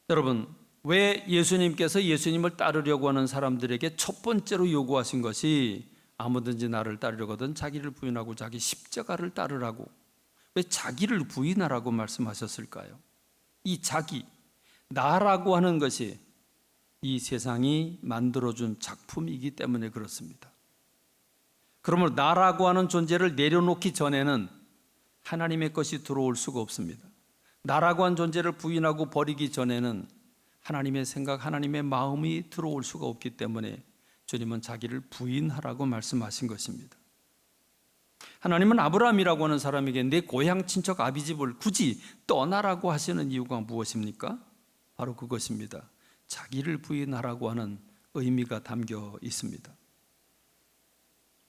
여러분, 왜 예수님께서 예수님을 따르려고 하는 사람들에게 첫 번째로 요구하신 것이 아무든지 나를 따르려거든 자기를 부인하고 자기 십자가를 따르라고, 왜 자기를 부인하라고 말씀하셨을까요? 이 자기, 나라고 하는 것이 이 세상이 만들어준 작품이기 때문에 그렇습니다. 그러므로 나라고 하는 존재를 내려놓기 전에는 하나님의 것이 들어올 수가 없습니다. 나라고 한 존재를 부인하고 버리기 전에는 하나님의 생각, 하나님의 마음이 들어올 수가 없기 때문에 주님은 자기를 부인하라고 말씀하신 것입니다. 하나님은 아브라함이라고 하는 사람에게 내 고향 친척 아비집을 굳이 떠나라고 하시는 이유가 무엇입니까? 바로 그것입니다. 자기를 부인하라고 하는 의미가 담겨 있습니다.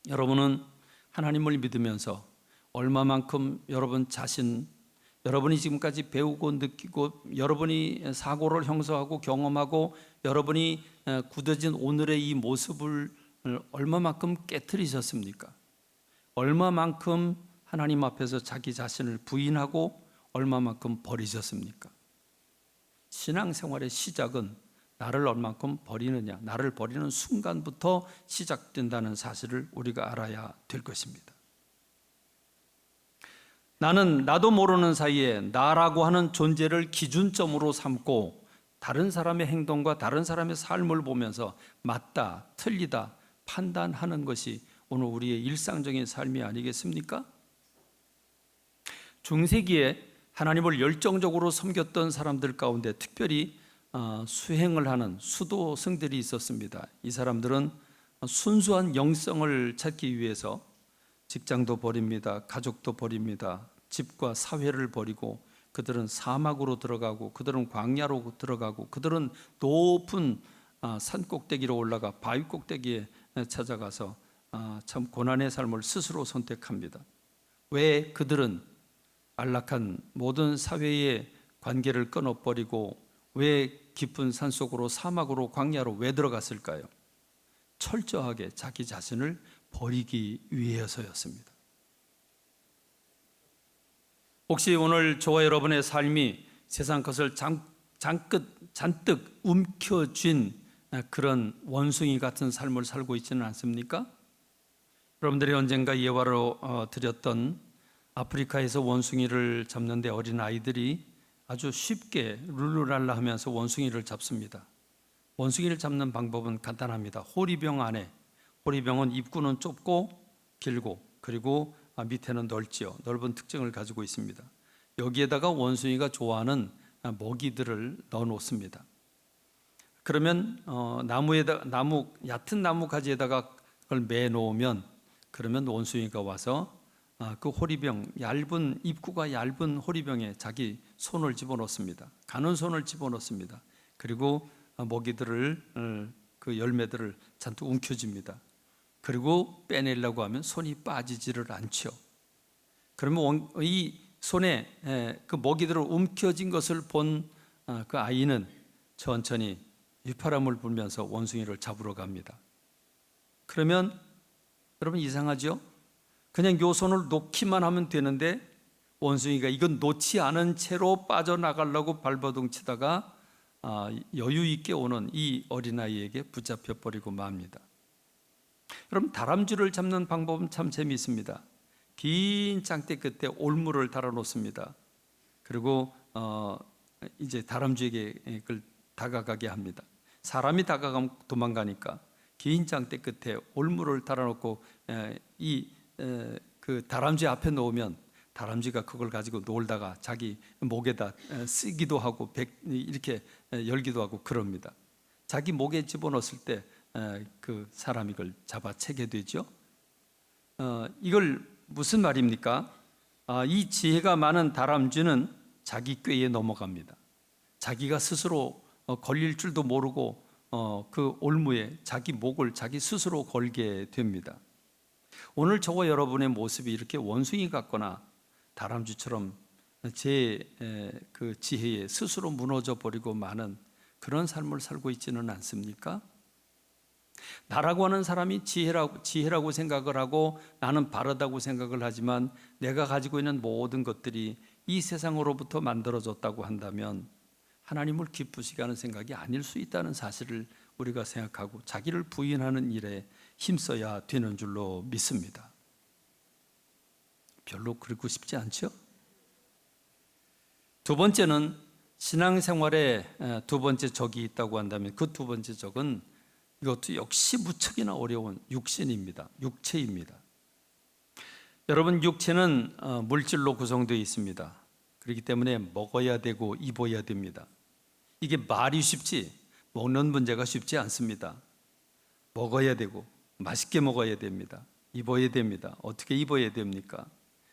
여러분은 하나님을 믿으면서 얼마만큼 여러분 자신, 여러분이 지금까지 배우고 느끼고 여러분이 사고를 형성하고 경험하고 여러분이 굳어진 오늘의 이 모습을 얼마만큼 깨트리셨습니까? 얼마만큼 하나님 앞에서 자기 자신을 부인하고 얼마만큼 버리셨습니까? 신앙생활의 시작은 나를 얼만큼 버리느냐, 나를 버리는 순간부터 시작된다는 사실을 우리가 알아야 될 것입니다. 나는 나도 모르는 사이에 나라고 하는 존재를 기준점으로 삼고 다른 사람의 행동과 다른 사람의 삶을 보면서 맞다, 틀리다 판단하는 것이 오늘 우리의 일상적인 삶이 아니겠습니까? 중세기에 하나님을 열정적으로 섬겼던 사람들 가운데 특별히 수행을 하는 수도승들이 있었습니다. 이 사람들은 순수한 영성을 찾기 위해서 직장도 버립니다. 가족도 버립니다. 집과 사회를 버리고 그들은 사막으로 들어가고 그들은 광야로 들어가고 그들은 높은 산 꼭대기로 올라가 바위 꼭대기에 찾아가서 참 고난의 삶을 스스로 선택합니다. 왜 그들은 안락한 모든 사회의 관계를 끊어버리고 왜 깊은 산속으로 사막으로 광야로 왜 들어갔을까요? 철저하게 자기 자신을 버리기 위해서였습니다. 혹시 오늘 저와 여러분의 삶이 세상 것을 잔뜩 움켜쥔 그런 원숭이 같은 삶을 살고 있지는 않습니까? 여러분들이 언젠가 예화로 드렸던 아프리카에서 원숭이를 잡는데 어린 아이들이 아주 쉽게 룰루랄라 하면서 원숭이를 잡습니다. 원숭이를 잡는 방법은 간단합니다. 호리병 안에, 호리병은 입구는 좁고 길고 그리고 밑에는 넓지요. 넓은 특징을 가지고 있습니다. 여기에다가 원숭이가 좋아하는 먹이들을 넣어 놓습니다. 그러면 얕은 나무 가지에다가 그걸 매 놓으면 그러면 원숭이가 와서 그 호리병, 입구가 얇은 호리병에 자기 손을 집어넣습니다. 가는 손을 집어넣습니다. 그리고 먹이들을, 그 열매들을 잔뜩 움켜줍니다. 그리고 빼내려고 하면 손이 빠지지를 않죠. 그러면 이 손에 그 먹이들을 움켜쥔 것을 본 그 아이는 천천히 휘파람을 불면서 원숭이를 잡으러 갑니다. 그러면 여러분 이상하죠? 그냥 요 손을 놓기만 하면 되는데 원숭이가 이건 놓지 않은 채로 빠져나가려고 발버둥 치다가 여유 있게 오는 이 어린아이에게 붙잡혀 버리고 맙니다. 여러분 다람쥐를 잡는 방법은 참 재미있습니다. 긴 장대 끝에 올무를 달아 놓습니다. 그리고 이제 다람쥐에게 그걸 다가가게 합니다. 사람이 다가가면 도망가니까 긴 장대 끝에 올무를 달아 놓고 그 다람쥐 앞에 놓으면 다람쥐가 그걸 가지고 놀다가 자기 목에다 쓰기도 하고 이렇게 열기도 하고 그럽니다. 자기 목에 집어넣었을 때 그 사람이 이걸 잡아채게 되죠. 이걸 무슨 말입니까? 이 지혜가 많은 다람쥐는 자기 꾀에 넘어갑니다. 자기가 스스로 걸릴 줄도 모르고 그 올무에 자기 목을 자기 스스로 걸게 됩니다. 오늘 저와 여러분의 모습이 이렇게 원숭이 같거나 다람쥐처럼 그 지혜에 스스로 무너져 버리고 마는 그런 삶을 살고 있지는 않습니까? 나라고 하는 사람이 지혜라고 생각을 하고 나는 바르다고 생각을 하지만 내가 가지고 있는 모든 것들이 이 세상으로부터 만들어졌다고 한다면 하나님을 기쁘시게 하는 생각이 아닐 수 있다는 사실을 우리가 생각하고 자기를 부인하는 일에 힘써야 되는 줄로 믿습니다. 별로 그러고 싶지 않죠? 두 번째는 신앙생활에 두 번째 적이 있다고 한다면 그 두 번째 적은 이것도 역시 무척이나 어려운 육신입니다. 육체입니다. 여러분, 육체는 물질로 구성되어 있습니다. 그렇기 때문에 먹어야 되고 입어야 됩니다. 이게 말이 쉽지 먹는 문제가 쉽지 않습니다. 먹어야 되고 맛있게 먹어야 됩니다. 입어야 됩니다. 어떻게 입어야 됩니까?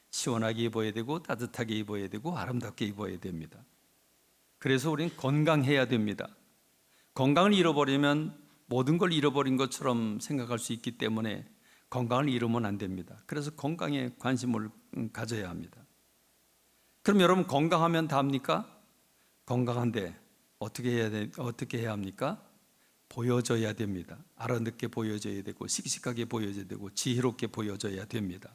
시원하게 입어야 되고 따뜻하게 입어야 되고 아름답게 입어야 됩니다. 그래서 우리는 건강해야 됩니다. 건강을 잃어버리면 모든 걸 잃어버린 것처럼 생각할 수 있기 때문에 건강을 잃으면 안 됩니다. 그래서 건강에 관심을 가져야 합니다. 그럼 여러분, 건강하면 답니까? 건강한데 어떻게 해야 합니까? 보여져야 됩니다. 알아듣게 보여져야 되고 씩씩하게 보여져야 되고 지혜롭게 보여져야 됩니다.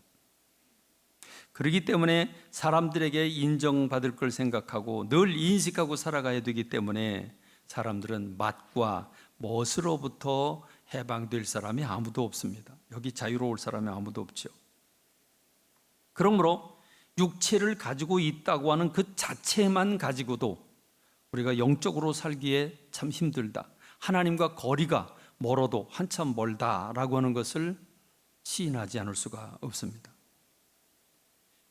그렇기 때문에 사람들에게 인정받을 걸 생각하고 늘 인식하고 살아가야 되기 때문에 사람들은 맛과 멋으로부터 해방될 사람이 아무도 없습니다. 여기 자유로울 사람이 아무도 없죠. 그러므로 육체를 가지고 있다고 하는 그 자체만 가지고도 우리가 영적으로 살기에 참 힘들다, 하나님과 거리가 멀어도 한참 멀다라고 하는 것을 시인하지 않을 수가 없습니다.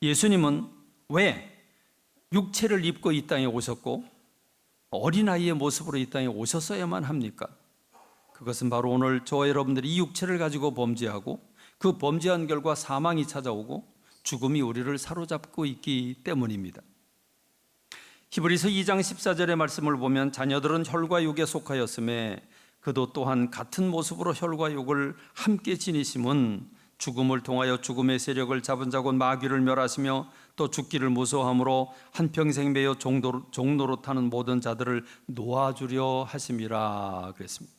예수님은 왜 육체를 입고 이 땅에 오셨고 어린아이의 모습으로 이 땅에 오셨어야만 합니까? 그것은 바로 오늘 저와 여러분들이 이 육체를 가지고 범죄하고 그 범죄한 결과 사망이 찾아오고 죽음이 우리를 사로잡고 있기 때문입니다. 히브리서 2장 14절의 말씀을 보면 자녀들은 혈과 육에 속하였음에 그도 또한 같은 모습으로 혈과 육을 함께 지니심은 죽음을 통하여 죽음의 세력을 잡은 자 곧 마귀를 멸하시며 또 죽기를 무서워함으로 한평생 매여 종로로 타는 모든 자들을 놓아주려 하심이라 그랬습니다.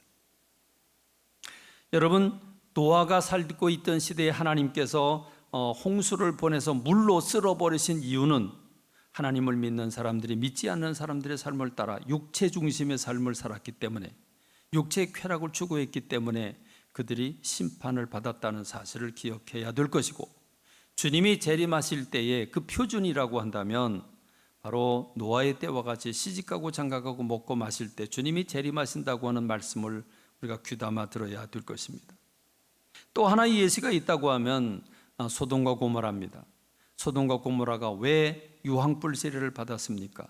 여러분, 노아가 살고 있던 시대에 하나님께서 홍수를 보내서 물로 쓸어버리신 이유는 하나님을 믿는 사람들이 믿지 않는 사람들의 삶을 따라 육체 중심의 삶을 살았기 때문에, 육체의 쾌락을 추구했기 때문에 그들이 심판을 받았다는 사실을 기억해야 될 것이고, 주님이 재림하실 때에 그 표준이라고 한다면 바로 노아의 때와 같이 시집가고 장가가고 먹고 마실 때 주님이 재림하신다고 하는 말씀을 우리가 귀담아 들어야 될 것입니다. 또 하나의 예시가 있다고 하면 소돔과 고모라입니다. 소돔과 고모라가 왜 유황불 세례를 받았습니까?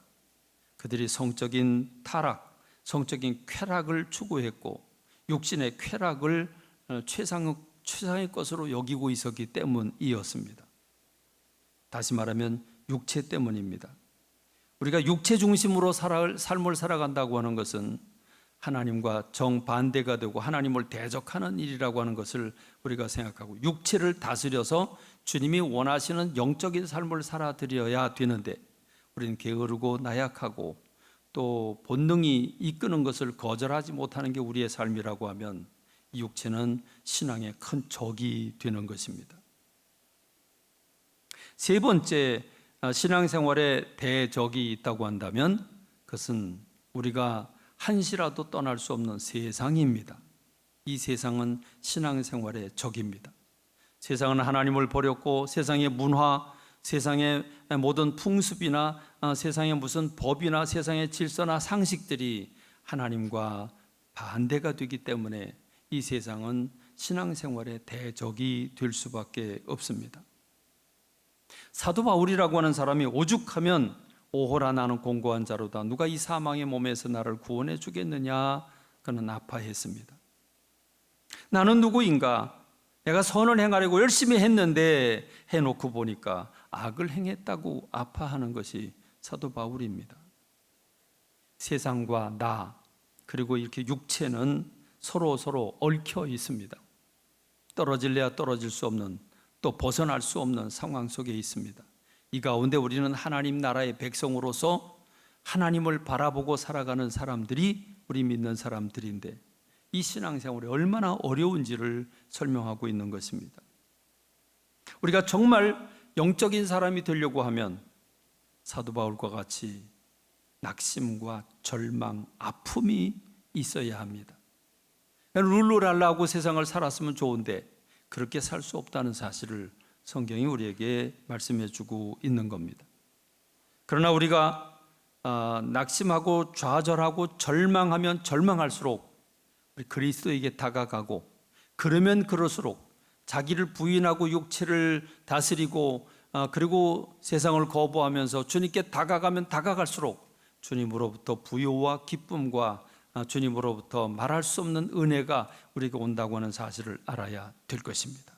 그들이 성적인 타락, 성적인 쾌락을 추구했고 육신의 쾌락을 최상의 것으로 여기고 있었기 때문이었습니다. 다시 말하면 육체 때문입니다. 우리가 육체 중심으로 삶을 살아간다고 하는 것은 하나님과 정반대가 되고 하나님을 대적하는 일이라고 하는 것을 우리가 생각하고, 육체를 다스려서 주님이 원하시는 영적인 삶을 살아드려야 되는데 우리는 게으르고 나약하고 또 본능이 이끄는 것을 거절하지 못하는 게 우리의 삶이라고 하면 이 육체는 신앙의 큰 적이 되는 것입니다. 세 번째, 신앙생활에 대적이 있다고 한다면 그것은 우리가 한시라도 떠날 수 없는 세상입니다. 이 세상은 신앙생활의 적입니다. 세상은 하나님을 버렸고 세상의 문화, 세상의 모든 풍습이나 세상의 무슨 법이나 세상의 질서나 상식들이 하나님과 반대가 되기 때문에 이 세상은 신앙생활의 대적이 될 수밖에 없습니다. 사도 바울이라고 하는 사람이 오죽하면 오호라 나는 공고한 자로다, 누가 이 사망의 몸에서 나를 구원해 주겠느냐, 그는 아파했습니다. 나는 누구인가? 내가 선을 행하려고 열심히 했는데 해놓고 보니까 악을 행했다고 아파하는 것이 사도 바울입니다. 세상과 나 그리고 이렇게 육체는 서로 얽혀 있습니다. 떨어질래야 떨어질 수 없는, 또 벗어날 수 없는 상황 속에 있습니다. 이 가운데 우리는 하나님 나라의 백성으로서 하나님을 바라보고 살아가는 사람들이 우리 믿는 사람들인데 이 신앙생활이 얼마나 어려운지를 설명하고 있는 것입니다. 우리가 정말 영적인 사람이 되려고 하면 사도 바울과 같이 낙심과 절망, 아픔이 있어야 합니다. 룰루랄라하고 세상을 살았으면 좋은데 그렇게 살 수 없다는 사실을 성경이 우리에게 말씀해 주고 있는 겁니다. 그러나 우리가 낙심하고 좌절하고 절망하면 절망할수록 우리 그리스도에게 다가가고, 그러면 그럴수록 자기를 부인하고 육체를 다스리고 그리고 세상을 거부하면서 주님께 다가가면 다가갈수록 주님으로부터 부요와 기쁨과 주님으로부터 말할 수 없는 은혜가 우리에게 온다고 하는 사실을 알아야 될 것입니다.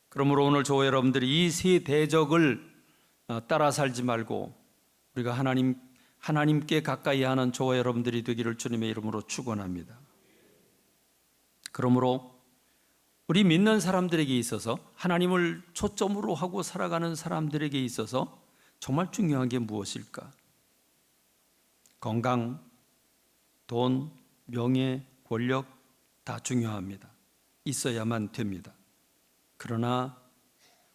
그러므로 오늘 저와 여러분들이 이 세 대적을 따라 살지 말고 우리가 하나님께 가까이 하는 저와 여러분들이 되기를 주님의 이름으로 축원합니다. 그러므로 우리 믿는 사람들에게 있어서, 하나님을 초점으로 하고 살아가는 사람들에게 있어서 정말 중요한 게 무엇일까? 건강, 돈, 명예, 권력 다 중요합니다. 있어야만 됩니다. 그러나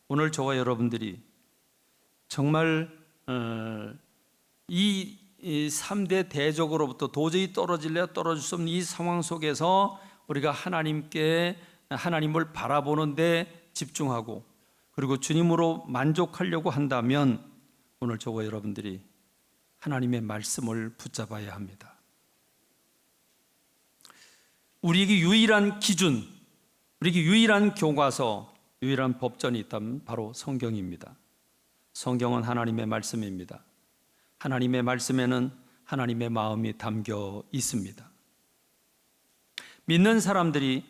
오늘 저와 여러분들이 정말 이 3대 대적으로부터 도저히 떨어질래야 떨어질 수 없는 이 상황 속에서 우리가 하나님을 바라보는 데 집중하고 그리고 주님으로 만족하려고 한다면 오늘 저와 여러분들이 하나님의 말씀을 붙잡아야 합니다. 우리에게 유일한 기준, 우리에게 유일한 교과서, 유일한 법전이 있다면 바로 성경입니다. 성경은 하나님의 말씀입니다. 하나님의 말씀에는 하나님의 마음이 담겨 있습니다. 믿는 사람들이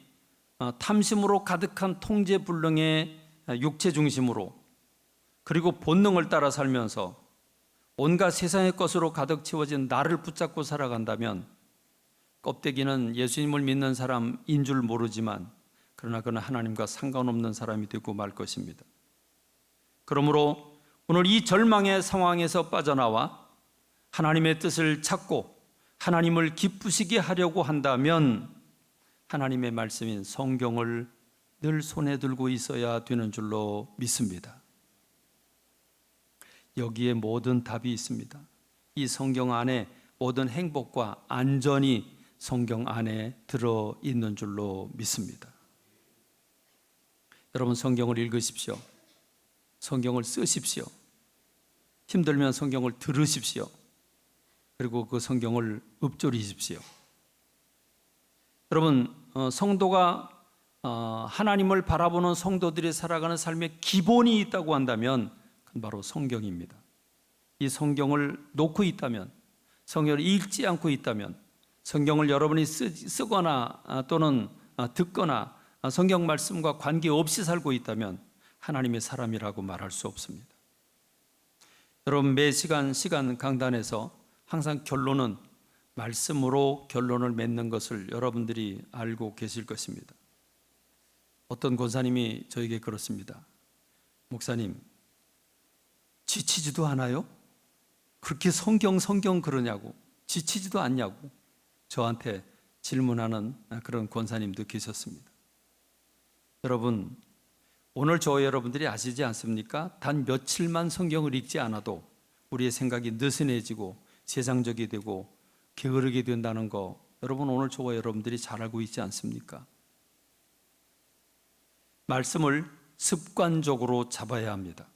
탐심으로 가득한 통제불능의 육체 중심으로 그리고 본능을 따라 살면서 온갖 세상의 것으로 가득 채워진 나를 붙잡고 살아간다면 껍데기는 예수님을 믿는 사람인 줄 모르지만 그러나 그는 하나님과 상관없는 사람이 되고 말 것입니다. 그러므로 오늘 이 절망의 상황에서 빠져나와 하나님의 뜻을 찾고 하나님을 기쁘시게 하려고 한다면 하나님의 말씀인 성경을 늘 손에 들고 있어야 되는 줄로 믿습니다. 여기에 모든 답이 있습니다. 이 성경 안에 모든 행복과 안전이 성경 안에 들어있는 줄로 믿습니다. 여러분, 성경을 읽으십시오. 성경을 쓰십시오. 힘들면 성경을 들으십시오. 그리고 그 성경을 읊조리십시오. 여러분, 성도가 하나님을 바라보는 성도들이 살아가는 삶의 기본이 있다고 한다면 그건 바로 성경입니다. 이 성경을 놓고 있다면, 성경을 읽지 않고 있다면, 성경을 여러분이 쓰거나 또는 듣거나 성경 말씀과 관계없이 살고 있다면 하나님의 사람이라고 말할 수 없습니다. 여러분, 매 시간 강단에서 항상 결론은 말씀으로 결론을 맺는 것을 여러분들이 알고 계실 것입니다. 어떤 권사님이 저에게 그렇습니다. 목사님, 지치지도 않아요? 그렇게 성경 그러냐고, 지치지도 않냐고 저한테 질문하는 그런 권사님도 계셨습니다. 여러분, 오늘 저와 여러분들이 아시지 않습니까? 단 며칠만 성경을 읽지 않아도 우리의 생각이 느슨해지고 세상적이 되고 게으르게 된다는 거 여러분 오늘 저와 여러분들이 잘 알고 있지 않습니까? 말씀을 습관적으로 잡아야 합니다.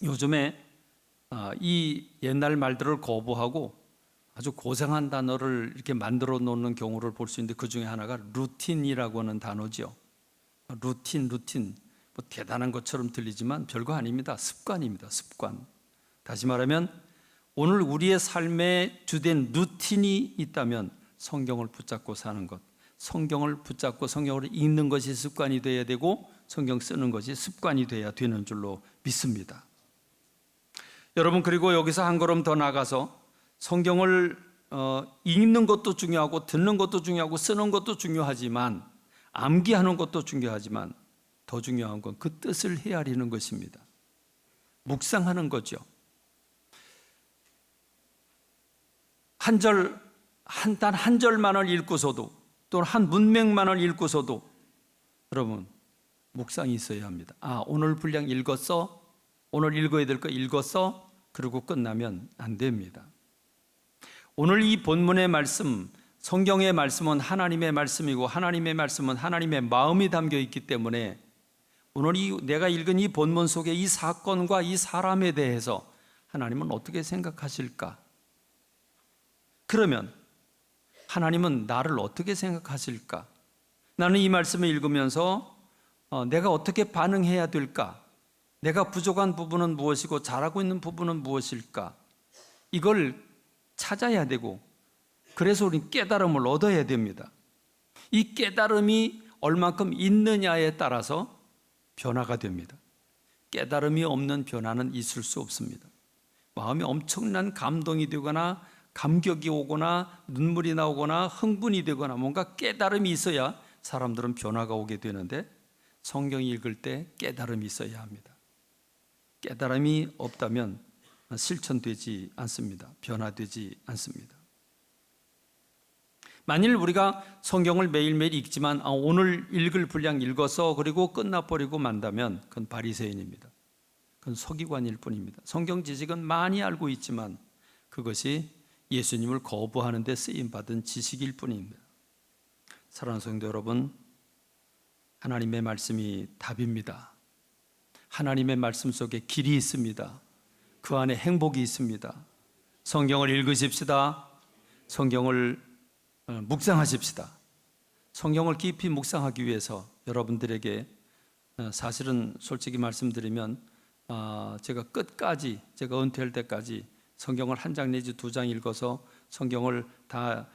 요즘에 이 옛날 말들을 거부하고 아주 고상한 단어를 이렇게 만들어 놓는 경우를 볼 수 있는데 그 중에 하나가 루틴이라고 하는 단어죠. 루틴 뭐 대단한 것처럼 들리지만 별거 아닙니다. 습관입니다. 습관. 다시 말하면 오늘 우리의 삶에 주된 루틴이 있다면 성경을 붙잡고 사는 것, 성경을 붙잡고 성경을 읽는 것이 습관이 되어야 되고 성경 쓰는 것이 습관이 되어야 되는 줄로 믿습니다. 여러분, 그리고 여기서 한 걸음 더 나가서 성경을 읽는 것도 중요하고 듣는 것도 중요하고 쓰는 것도 중요하지만 암기하는 것도 중요하지만 더 중요한 건 그 뜻을 헤아리는 것입니다. 묵상하는 거죠. 단 한 절만을 읽고서도 또는 한 문맥만을 읽고서도 여러분 묵상이 있어야 합니다. 오늘 분량 읽었어? 오늘 읽어야 될 거 읽었어? 그리고 끝나면 안 됩니다. 오늘 이 본문의 말씀, 성경의 말씀은 하나님의 말씀이고 하나님의 말씀은 하나님의 마음이 담겨 있기 때문에 오늘 내가 읽은 이 본문 속에 이 사건과 이 사람에 대해서 하나님은 어떻게 생각하실까? 그러면 하나님은 나를 어떻게 생각하실까? 나는 이 말씀을 읽으면서 내가 어떻게 반응해야 될까? 내가 부족한 부분은 무엇이고 잘하고 있는 부분은 무엇일까? 이걸 찾아야 되고, 그래서 우리는 깨달음을 얻어야 됩니다. 이 깨달음이 얼만큼 있느냐에 따라서 변화가 됩니다. 깨달음이 없는 변화는 있을 수 없습니다. 마음이 엄청난 감동이 되거나 감격이 오거나 눈물이 나오거나 흥분이 되거나 뭔가 깨달음이 있어야 사람들은 변화가 오게 되는데, 성경 읽을 때 깨달음이 있어야 합니다. 깨달음이 없다면 실천되지 않습니다. 변화되지 않습니다. 만일 우리가 성경을 매일매일 읽지만 오늘 읽을 분량 읽어서 그리고 끝나버리고 만다면 그건 바리새인입니다. 그건 서기관일 뿐입니다. 성경 지식은 많이 알고 있지만 그것이 예수님을 거부하는 데 쓰임받은 지식일 뿐입니다. 사랑하는 성도 여러분, 하나님의 말씀이 답입니다. 하나님의 말씀 속에 길이 있습니다. 그 안에 행복이 있습니다. 성경을 읽으십시다. 성경을 묵상하십시다. 성경을 깊이 묵상하기 위해서 여러분들에게 사실은 솔직히 말씀드리면 제가 끝까지, 제가 은퇴할 때까지 성경을 한 장 내지 두 장 읽어서 성경을 다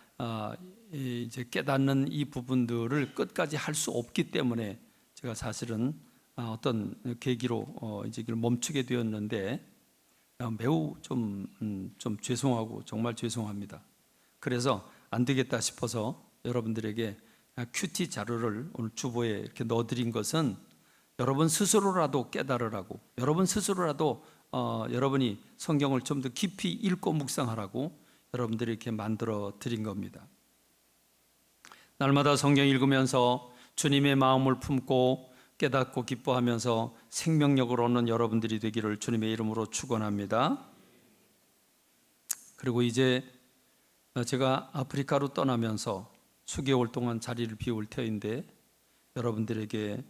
이제 깨닫는 이 부분들을 끝까지 할 수 없기 때문에 제가 사실은 어떤 계기로 이제 이걸 멈추게 되었는데 매우 좀 죄송하고 정말 죄송합니다. 그래서 안 되겠다 싶어서 여러분들에게 큐티 자료를 오늘 주보에 이렇게 넣어드린 것은 여러분 스스로라도 깨달으라고, 여러분 스스로라도 여러분이 성경을 좀 더 깊이 읽고 묵상하라고 여러분들이 이렇게 만들어 드린 겁니다. 날마다 성경 읽으면서 주님의 마음을 품고 깨닫고 기뻐하면서 생명력을 얻는 여러분들이 되기를 주님의 이름으로 축원합니다. 그리고 이제 제가 아프리카로 떠나면서 수개월 동안 자리를 비울 터인데 여러분들에게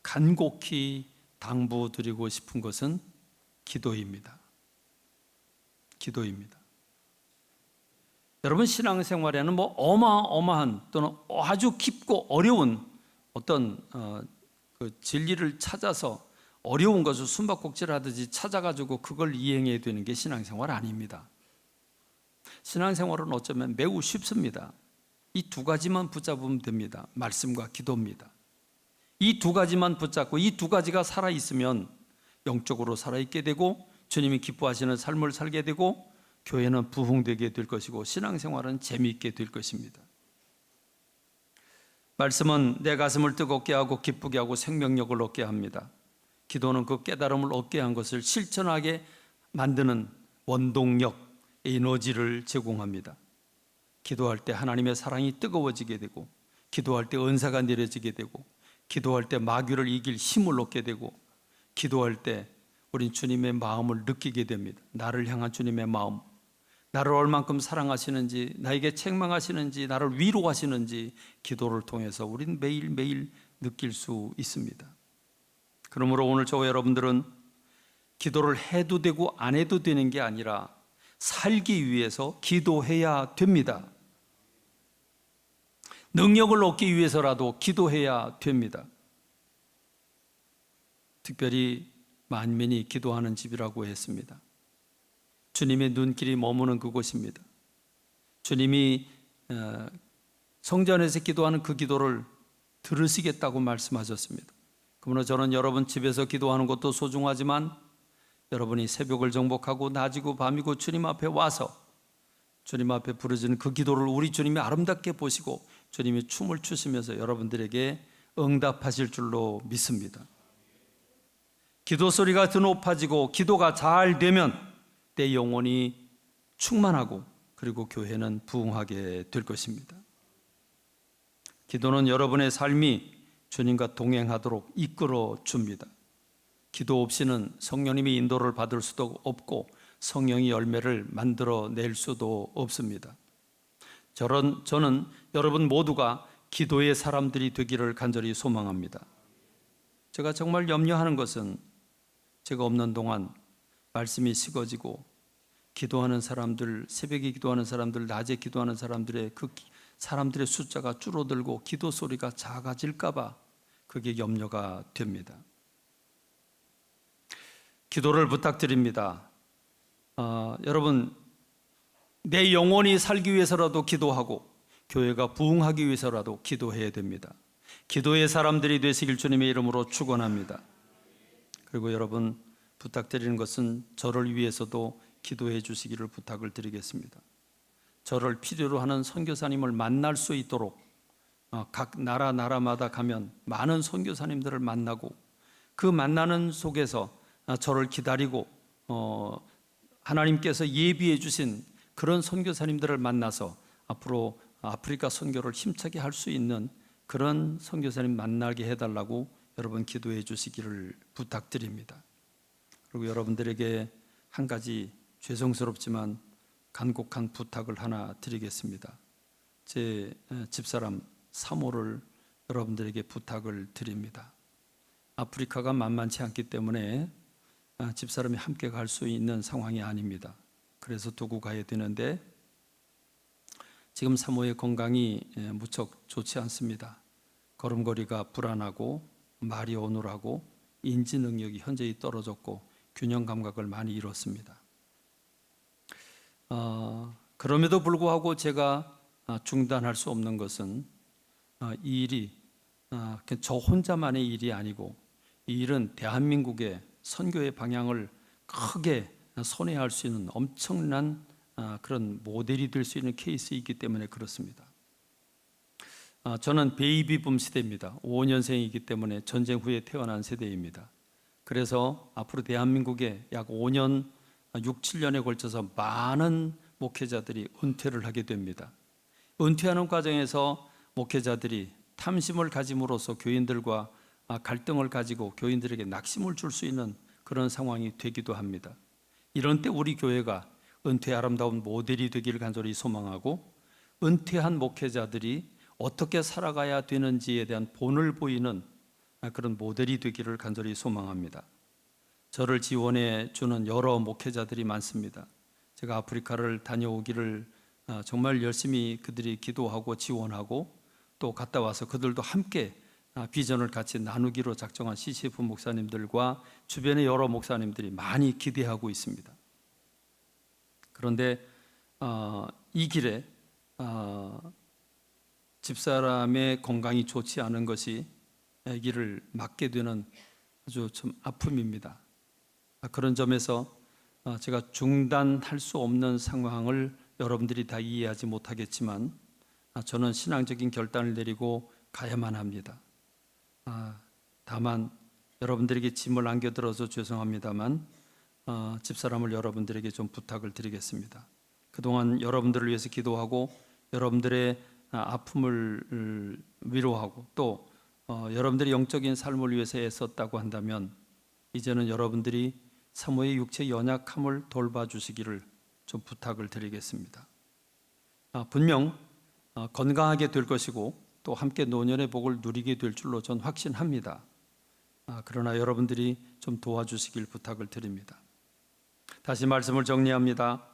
간곡히 당부드리고 싶은 것은 기도입니다. 기도입니다. 여러분 신앙생활에는 뭐 어마어마한 또는 아주 깊고 어려운 어떤 그 진리를 찾아서 어려운 것을 숨바꼭질하듯이 찾아가지고 그걸 이행해야 되는 게 신앙생활 아닙니다. 신앙생활은 어쩌면 매우 쉽습니다. 이 두 가지만 붙잡으면 됩니다. 말씀과 기도입니다. 이 두 가지만 붙잡고 이 두 가지가 살아있으면 영적으로 살아있게 되고 주님이 기뻐하시는 삶을 살게 되고 교회는 부흥되게 될 것이고 신앙생활은 재미있게 될 것입니다. 말씀은 내 가슴을 뜨겁게 하고 기쁘게 하고 생명력을 얻게 합니다. 기도는 그 깨달음을 얻게 한 것을 실천하게 만드는 원동력, 에너지를 제공합니다. 기도할 때 하나님의 사랑이 뜨거워지게 되고, 기도할 때 은사가 내려지게 되고, 기도할 때 마귀를 이길 힘을 얻게 되고, 기도할 때 우린 주님의 마음을 느끼게 됩니다. 나를 향한 주님의 마음, 나를 얼만큼 사랑하시는지, 나에게 책망하시는지, 나를 위로하시는지 기도를 통해서 우린 매일매일 느낄 수 있습니다. 그러므로 오늘 저와 여러분들은 기도를 해도 되고 안 해도 되는 게 아니라 살기 위해서 기도해야 됩니다. 능력을 얻기 위해서라도 기도해야 됩니다. 특별히 만민이 기도하는 집이라고 했습니다. 주님의 눈길이 머무는 그곳입니다. 주님이 성전에서 기도하는 그 기도를 들으시겠다고 말씀하셨습니다. 그러므로 저는 여러분 집에서 기도하는 것도 소중하지만 여러분이 새벽을 정복하고 낮이고 밤이고 주님 앞에 와서 주님 앞에 부르짖는 그 기도를 우리 주님이 아름답게 보시고 주님이 춤을 추시면서 여러분들에게 응답하실 줄로 믿습니다. 기도 소리가 더 높아지고 기도가 잘 되면 내 영혼이 충만하고 그리고 교회는 부흥하게 될 것입니다. 기도는 여러분의 삶이 주님과 동행하도록 이끌어 줍니다. 기도 없이는 성령님의 인도를 받을 수도 없고 성령의 열매를 만들어낼 수도 없습니다. 저는 여러분 모두가 기도의 사람들이 되기를 간절히 소망합니다. 제가 정말 염려하는 것은 제가 없는 동안 말씀이 식어지고 기도하는 사람들, 새벽에 기도하는 사람들, 낮에 기도하는 사람들의 그 사람들의 숫자가 줄어들고 기도 소리가 작아질까 봐 그게 염려가 됩니다. 기도를 부탁드립니다. 여러분, 내 영혼이 살기 위해서라도 기도하고 교회가 부흥하기 위해서라도 기도해야 됩니다. 기도의 사람들이 되시길 주님의 이름으로 축원합니다. 그리고 여러분, 부탁드리는 것은 저를 위해서도 기도해 주시기를 부탁을 드리겠습니다. 저를 필요로 하는 선교사님을 만날 수 있도록 각 나라마다 가면 많은 선교사님들을 만나고 그 만나는 속에서 저를 기다리고 하나님께서 예비해 주신 그런 선교사님들을 만나서 앞으로 아프리카 선교를 힘차게 할 수 있는 그런 선교사님 만나게 해달라고 여러분 기도해 주시기를 부탁드립니다. 그리고 여러분들에게 한 가지 죄송스럽지만 간곡한 부탁을 하나 드리겠습니다. 제 집사람 사모를 여러분들에게 부탁을 드립니다. 아프리카가 만만치 않기 때문에 집사람이 함께 갈 수 있는 상황이 아닙니다. 그래서 두고 가야 되는데 지금 사모의 건강이 무척 좋지 않습니다. 걸음걸이가 불안하고 말이 어눌하고 인지 능력이 현저히 떨어졌고 균형 감각을 많이 잃었습니다. 그럼에도 불구하고 제가 중단할 수 없는 것은 이 일이 저 혼자만의 일이 아니고 이 일은 대한민국의 선교의 방향을 크게 선회할 수 있는 엄청난 그런 모델이 될 수 있는 케이스이기 때문에 그렇습니다. 저는 베이비붐 세대입니다. 5년생이기 때문에 전쟁 후에 태어난 세대입니다. 그래서 앞으로 대한민국에 약 5년, 6, 7년에 걸쳐서 많은 목회자들이 은퇴를 하게 됩니다. 은퇴하는 과정에서 목회자들이 탐심을 가짐으로써 교인들과 갈등을 가지고 교인들에게 낙심을 줄 수 있는 그런 상황이 되기도 합니다. 이런 때 우리 교회가 은퇴의 아름다운 모델이 되기를 간절히 소망하고 은퇴한 목회자들이 어떻게 살아가야 되는지에 대한 본을 보이는 그런 모델이 되기를 간절히 소망합니다. 저를 지원해 주는 여러 목회자들이 많습니다. 제가 아프리카를 다녀오기를 정말 열심히 그들이 기도하고 지원하고 또 갔다 와서 그들도 함께 비전을 같이 나누기로 작정한 CCF 목사님들과 주변의 여러 목사님들이 많이 기대하고 있습니다. 그런데 이 길에 집사람의 건강이 좋지 않은 것이 아기를 맡게 되는 아주 좀 아픔입니다. 그런 점에서 제가 중단할 수 없는 상황을 여러분들이 다 이해하지 못하겠지만 저는 신앙적인 결단을 내리고 가야만 합니다. 다만 여러분들에게 짐을 안겨들어서 죄송합니다만 집사람을 여러분들에게 좀 부탁을 드리겠습니다. 그동안 여러분들을 위해서 기도하고 여러분들의 아픔을 위로하고 또 여러분들의 영적인 삶을 위해서 애썼다고 한다면 이제는 여러분들이 사모의 육체 연약함을 돌봐주시기를 좀 부탁을 드리겠습니다. 분명 건강하게 될 것이고 또 함께 노년의 복을 누리게 될 줄로 전 확신합니다. 그러나 여러분들이 좀 도와주시길 부탁을 드립니다. 다시 말씀을 정리합니다.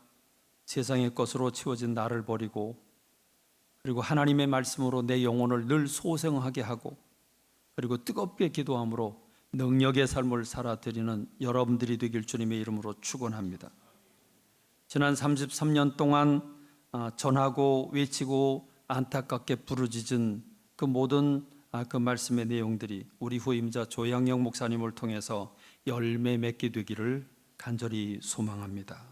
세상의 것으로 치워진 나를 버리고 그리고 하나님의 말씀으로 내 영혼을 늘 소생하게 하고 그리고 뜨겁게 기도함으로 능력의 삶을 살아드리는 여러분들이 되길 주님의 이름으로 축원합니다. 지난 33년 동안 전하고 외치고 안타깝게 부르짖은 그 모든 그 말씀의 내용들이 우리 후임자 조양영 목사님을 통해서 열매 맺게 되기를 간절히 소망합니다.